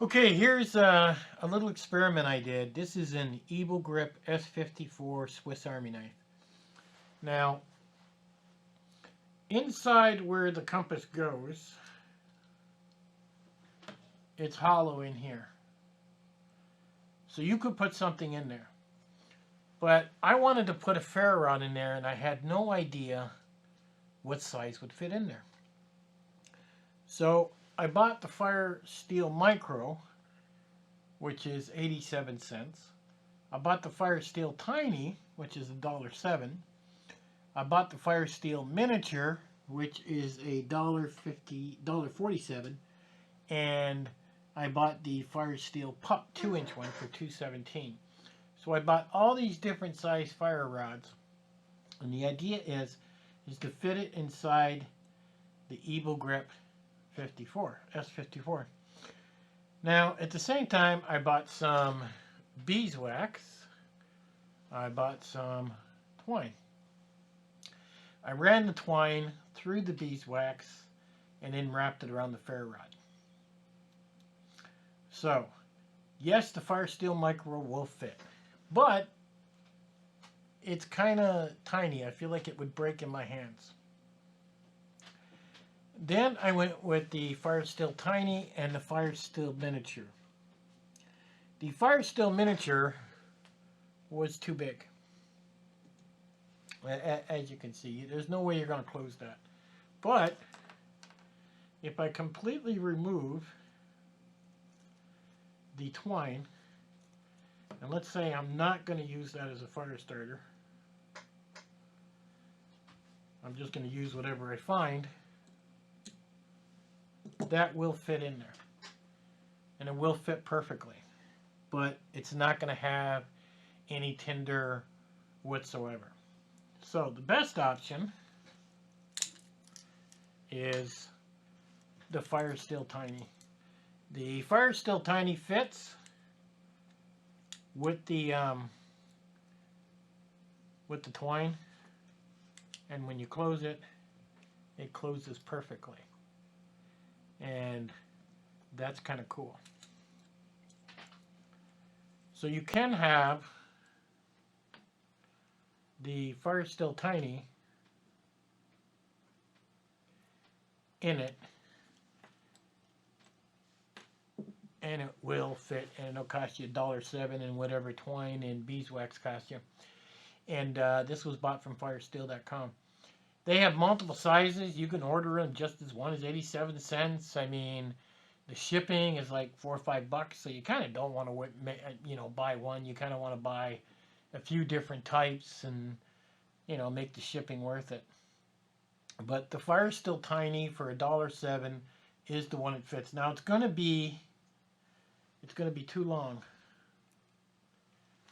Okay, here's a little experiment I did. This is an EvoGrip S54 Swiss Army knife. Now, inside where the compass goes, it's hollow in here. So you could put something in there. But I wanted to put a ferro rod in there, and I had no idea what size would fit in there. So I bought the Fire Steel Micro, which is 87 cents. I bought the Fire Steel Tiny, which is $1.07. I bought the Fire Steel Miniature, which is $1.47. And I bought the Fire Steel Pup 2-inch one for $2.17. So I bought all these different size fire rods. And the idea is to fit it inside the EvoGrip S54. Now, at the same time, I bought some beeswax. I bought some twine. I ran the twine through the beeswax and then wrapped it around the ferro rod. So, yes, the Fire Steel Micro will fit, but it's kind of tiny. I feel like it would break in my hands. Then I went with the Fire Steel Tiny and the Fire Steel Miniature. The Fire Steel Miniature was too big. As you can see, there's no way you're going to close that. But if I completely remove the twine, and let's say I'm not going to use that as a fire starter, I'm just going to use whatever I find, that will fit in there. And it will fit perfectly. But it's not going to have any tinder whatsoever. So the best option is the Fire Steel Tiny. The Fire Steel Tiny fits with the twine, and when you close it, it closes perfectly. And that's kind of cool. So you can have the Fire Steel Tiny in it, and it will fit, and it'll cost you $1.07, and whatever twine and beeswax cost you. And this was bought from firesteel.com. They have multiple sizes. You can order them just as one is 87 cents. I mean, the shipping is like $4 or $5, so you kind of don't want to, buy one. You kind of want to buy a few different types and, make the shipping worth it. But the Fire Steel Tiny for $1.07 is the one that fits. Now it's going to be too long.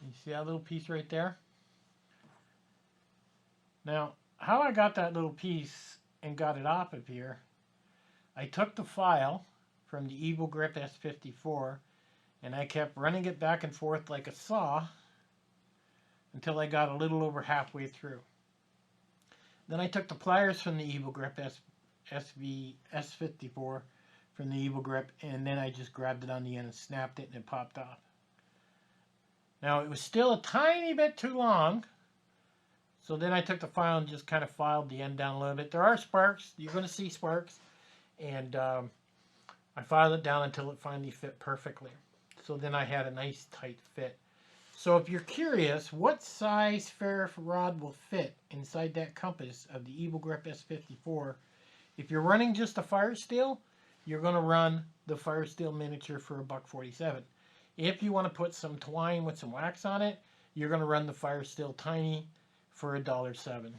You see that little piece right there? Now, how I got that little piece and got it off of here, I took the file from the EvoGrip S54 and I kept running it back and forth like a saw until I got a little over halfway through. Then I took the pliers from the EvoGrip S54 from the EvoGrip, and then I just grabbed it on the end and snapped it, and it popped off. Now, it was still a tiny bit too long, so then I took the file and just kind of filed the end down a little bit. There are sparks. You're going to see sparks. And I filed it down until it finally fit perfectly. So then I had a nice tight fit. So if you're curious what size ferro rod will fit inside that compass of the EvoGrip S54, if you're running just a Fire Steel, you're going to run the Fire Steel Miniature for $1.47. If you want to put some twine with some wax on it, you're going to run the Fire Steel Tiny for $1.07.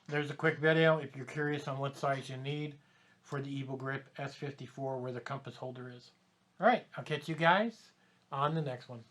There's a quick video if you're curious on what size you need for the EvoGrip S54 where the compass holder is. Alright, I'll catch you guys on the next one.